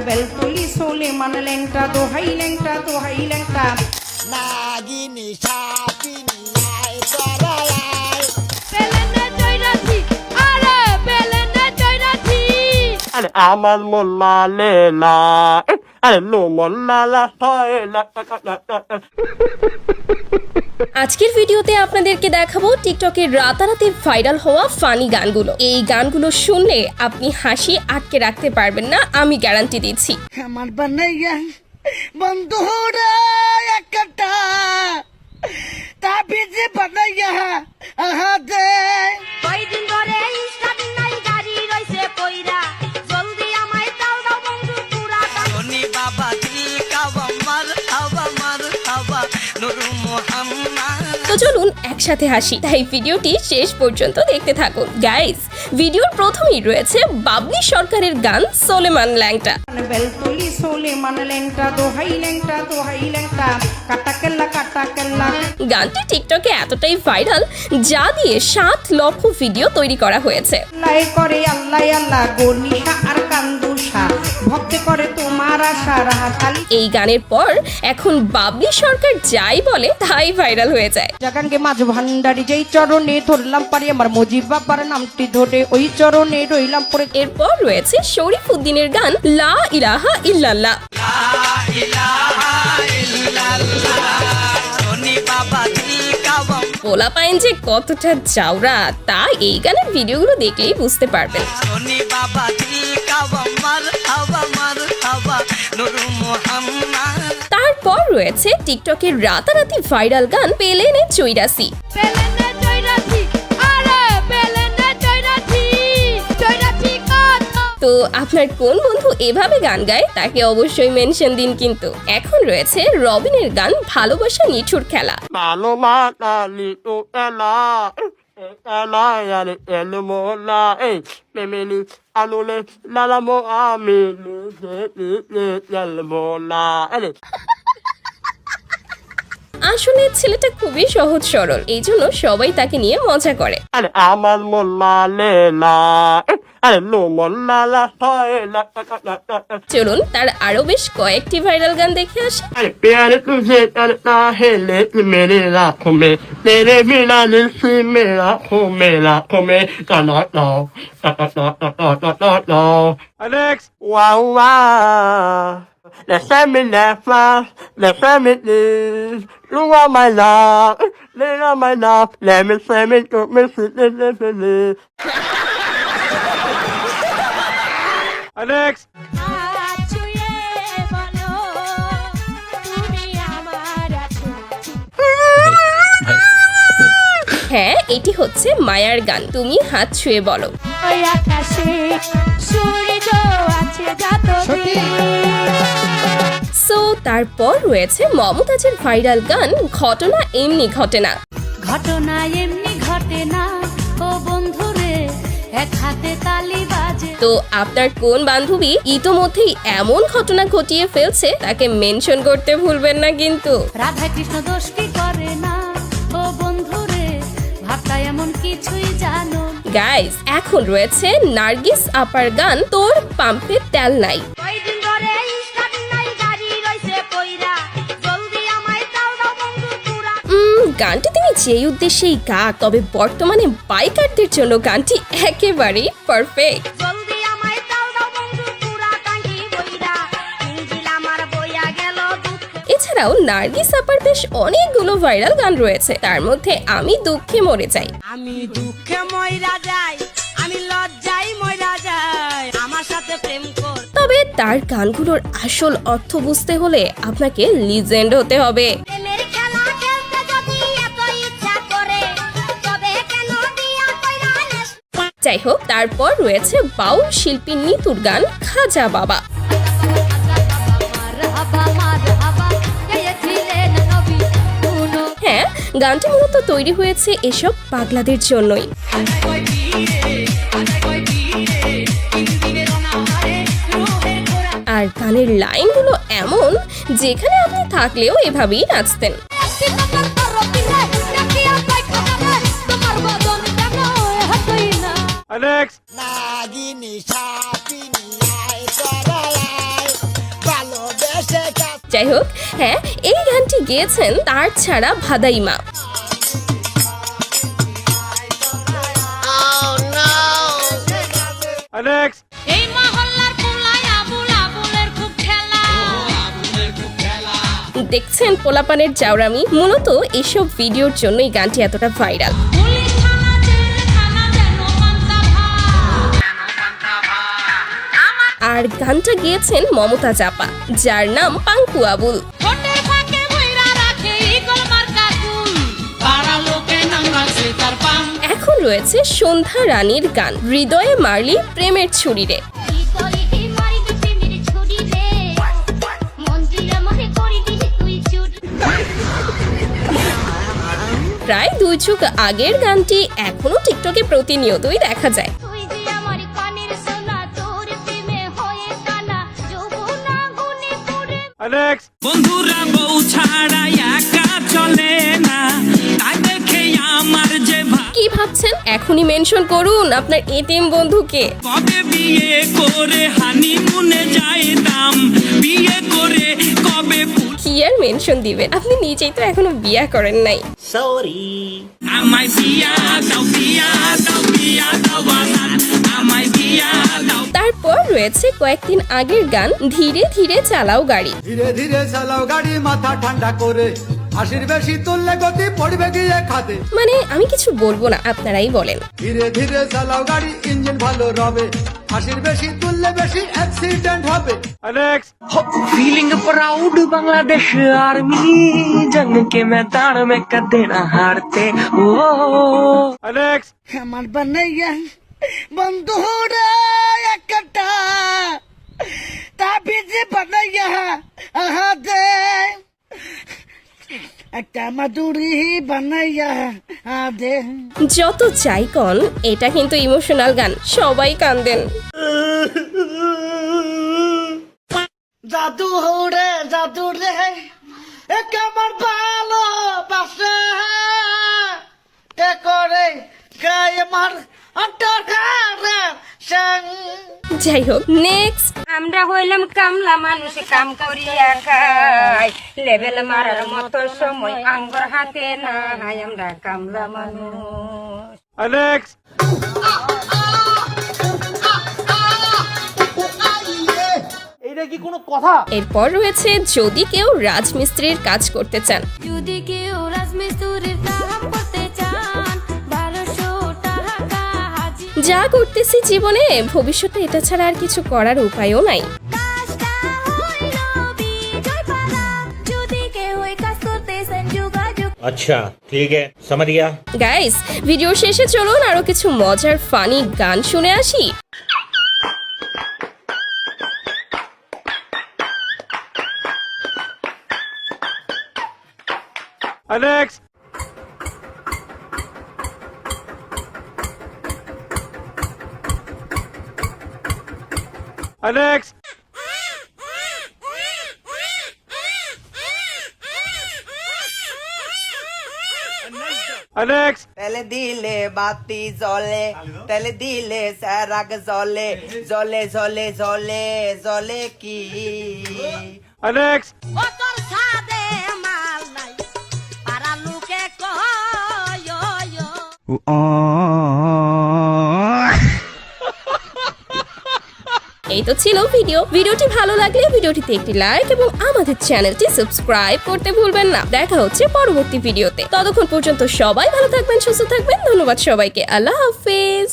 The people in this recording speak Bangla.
বেলতলি সোলেমান ল্যাংটা দোহাই ল্যাংটা দোহাই ল্যাংটা নাগিনী সাপিনী আয় তরায় বেলেনে জয়রাছি আরে বেলেনে জয়রাছি আরে আমার মোল্লা লেলা আরে লো মোল্লা লা হয় লা। আজকের ভিডিওতে আপনাদেরকে দেখাবো টিকটকের রাতারাতি ভাইরাল হওয়া ফানি গানগুলো। এই গানগুলো শুনলে আপনি হাসি আটকে রাখতে পারবেন না, আমি গ্যারান্টি দিচ্ছি। আমার বানাইয়া বন্ধুরা একটা তাবিজে বানাইয়া আহাদে কয়দিন ধরে স্টার্ট নাই গাড়ি রইছে কইরা জলদি আমায় দাও দাও বন্ধু পুরা শনি বাবা দিল কাবা মার হাওয়া নুর মোহাম্মদ। তো চলুন একসাথে হাসি, তাই ভিডিওটি শেষ পর্যন্ত দেখতে থাকুন। গাইস, ভিডিওর প্রথমেই রয়েছে বাবলি সরকারের গান সোলেমান ল্যাংটা। বেলতলি সোলেমান ল্যাংটা দোহাই ল্যাংটা দোহাই ল্যাংটা কাটা কেল্লা কাটা কেল্লা। গানটি টিকটকে এতটাই ভাইরাল যা দিয়ে 7 লক্ষ ভিডিও তৈরি করা হয়েছে। আল্লাহ করে আল্লাহ আল্লাহ গনিশা আর কান্দুষা ভক্তে করে তোমার আশা রাহাতালি। এই গানের পর এখন বাবলি সরকার যাই বলে তাই ভাইরাল হয়ে যায়। জাগানকে মাঝ ভান্ডারি যেই চরণে ধরলাম পারি আমার মজিব বাবার নামটি ধরে ওই চরণে রইলাম পরে। এরপর রয়েছে শরীফ উদ্দিনের গান লা ইলাহা ইল্লাল্লাহ। পোলা পাইন যে কতটা চাওরা তা এই গানের ভিডিওগুলো দেখলেই বুঝতে পারবেন। তারপর রয়েছে টিকটকের রাতারাতি ভাইরাল গান পেলেনে চৈরাসি। বেলেনে জয়রাছি আরে বেলেনে জয়রাছি জয়রাছি কত তো আপনার কোন বন্ধু এভাবে গান গায় তাকে অবশ্যই মেনশন দিন। কিন্তু এখন রয়েছে রবিনের গান ভালোবাসা নিঠুর খেলা। ভালো মাতালি তো এলা এলা আরে এল মোলা এই মেমেলি আলুলে লালামো আমি এল মোলা আরে। আসলে ছেলেটা খুবই সহজ সরল, এই জন্য সবাই তাকে নিয়ে মজা করে। আরে আমার মোল্লা লেলা আরে লো মোল্লা লা হয় লা। চলুন তার আরো বেশ কয়েকটি ভাইরাল গান দেখে আসি। अरे प्यार तुझे करता है लेकिन मेरे आँखों में तेरे बिना दिल से मेरा आँखों में आँखों में ला Alex wow wow let's have me laugh let's have me this you are my love you are my love let me say me to me Alex ছুঁয়ে বলো তুমি আমার আছো হ্যাঁ, এটি হচ্ছে মায়ার গান তুমি হাত ছুঁয়ে বলো। ওই আকাশে সূর্য আছে যত সো তারপর রয়েছে মমতাজের ভাইরাল গান ঘটনা এমনি ঘটে না। ঘটনা এমনি ঘটে না ও বন্ধুরে এক হাতে তালি বাজে। তো আপনার কোন বান্ধবী ইতোমধ্যেই এমন ঘটনা ঘটিয়ে ফেলছে তাকে মেনশন করতে ভুলবেন না কিন্তু। রাধা কৃষ্ণ দোষ কি করে না ও বন্ধুরে ভাবটা এমন কিছুই জানো। গাইস, এখন রয়েছে নার্গিস আপার গান তোর পাম্পে তেল নাই। কয়দিন ধরে স্টার্ট নাই গাড়ি রইছে কইরা জলদি আমায় দাও দাও বন্ধু পুরা গানটি তিনি যেই উদ্দেশ্যেই গাক, তবে বর্তমানে বাইকারদের জন্য গানটি একেবারেই পারফেক্ট। জলদি আমায় দাও দাও বন্ধু পুরা টাঙ্কি বইরা ইঞ্জিল আমার বইয়া গেল দুঃখ। এছাড়াও নার্গিস আপার বেশ অনেকগুলো ভাইরাল গান রয়েছে, তার মধ্যে আমি দুঃখে মরে যাই। আমি দুঃখে ময়রা যাই আমি লজ্জায় ময়রা যাই আমার সাথে প্রেম কর। তবে তার গানগুলোর আসল অর্থ বুঝতে হলে আপনাকে লিজেন্ড হতে হবে। প্রেমের খেলা খেলতে যদি এত ইচ্ছা করে তবে কেন দিয়া কইরা নেস। যাই হোক, তারপর রয়েছে বাউল শিল্পী নিতুর গান খাজা বাবা। মারহাবা মারহাবা গেয়েছিলেন নবী শুনো। হ্যাঁ, গানটি মূলত তৈরি হয়েছে এসব পাগলাদের জন্যই। আর গানের লাইনগুলো এমন যেখানে আপনি থাকলেও এভাবেই নাচতেন। একটি কথা করো পিলে নাকি আমায় খাবে তোমার বদন কেন হতই না। Alex নাগিনী সাপিনী আয় তরায় যাই হোক, হ্যাঁ, এই গানটি গেয়েছেন তার ছাড়া ভাদাইমা। Next. এই মহল্লার পোলায় আবুল আবুলের খুব খেলা। দেখছেন পোলাপানের জাউরামি। মূলত এসব ভিডিওর জন্যই গানটি এতটা ভাইরাল। পুলিশ থানা জেল থানা যেন পান্তা ভাত। আর গানটা গেয়েছেন মমতা চাপা, যার নাম পাঙ্কু আবুল। ঠোঁটের ফাঁকে বইরা রাখে ইগল মার্কা কুল। পাড়া লোকে নাম রাখছে তার পাম। এখন রয়েছে সন্ধ্যা রানীর গান হৃদয়ে মারলি প্রেমের ছুরি রে। প্রায় 2 যুগ আগের গানটি এখনো টিকটকে প্রতিনিয়তই দেখা যায়। Next. বন্ধুরা বউ ছাড়া একা চলে না, তাই দেখে আমার যে কি ভাবছেন? এখনই মেনশন করুন আপনার এতিম বন্ধুকে। কবে বিয়ে করে হানিমুনে যাইতাম, বিয়ে করে কবে কি আর মেনশন দিবেন, আপনি নিজেই তো এখনো বিয়ে করেন নাই। আমায় বিয়া দাও বিয়া দাও বিয়া দাও বাজান, আমায় বিয়া দাও। তারপর রয়েছে কয়েকদিন আগের গান ধীরে ধীরে চালাও গাড়ি। ধীরে ধীরে চালাও গাড়ি মাথা ঠান্ডা করে, হাসির বেশি তুললে গতি পড়বে গিয়ে খাতে। মানে আমি কিছু বলবো না, আপনারাই বলেন। ধীরে ধীরে চালাও গাড়ি ইঞ্জিন ভালো রবে, হাসির বেশি তুললে বেশি অ্যাক্সিডেন্ট হবে। Next. Feeling proud Bangladesh army, जंग के मैदान में कदे ना हारते। ओ Next. আমার বানাইয়া বন্ধুরা একটা তাবিজে বানাইয়া আহা দে একটা মাদুরি বানাইয়া দে। যত চাই কন, এটা কিন্তু ইমোশনাল গান, সবাই কান্দেন। জাদু রে জাদু রে এক আমার ভালো বাসা কে করে গায়ে মার যাই হোক, নেক্সট। আমরা হইলাম কামলা মানুষ, কাম করিয়া খাই, লেভেল মারার মতো সময় আঙ্গুর হাতে নাই, আমরা কামলা মানুষ। Next. এরপর রয়েছে যদি কেউ রাজমিস্ত্রির কাজ করতে চান। যদি কেউ রাজমিস্ত্রির কাম করতে চান 1200 টাকা হাজির। যা করতেছি জীবনে, ভবিষ্যতে এটা ছাড়া আর কিছু করার উপায়ও নাই। কাজটা হইল বিজয় পালা। যদি কেউ এই কাজ করতেছেন যোগাযোগ। अच्छा ठीक है समझ गया। গাইস, ভিডিও শেষে চলুন আরো কিছু মজার ফানি গান শুনে আসি। Next. Next. Next. তেলে দিলে বাতি জ্বলে, তেলে দিলে স্যারাগ জ্বলে, জ্বলে জ্বলে জ্বলে জ্বলে কি Next. ও তোর সাদে মাল নাই, পাড়া লোকে কয় এই তো ছিল ভিডিওটি ভালো লাগলে ভিডিওটিতে একটি লাইক এবং আমাদের চ্যানেলটি সাবস্ক্রাইব করতে ভুলবেন না। দেখা হচ্ছে পরবর্তী ভিডিওতে, ততক্ষণ পর্যন্ত সবাই ভালো থাকবেন, সুস্থ থাকবেন। ধন্যবাদ সবাইকে, আল্লাহ হাফেজ।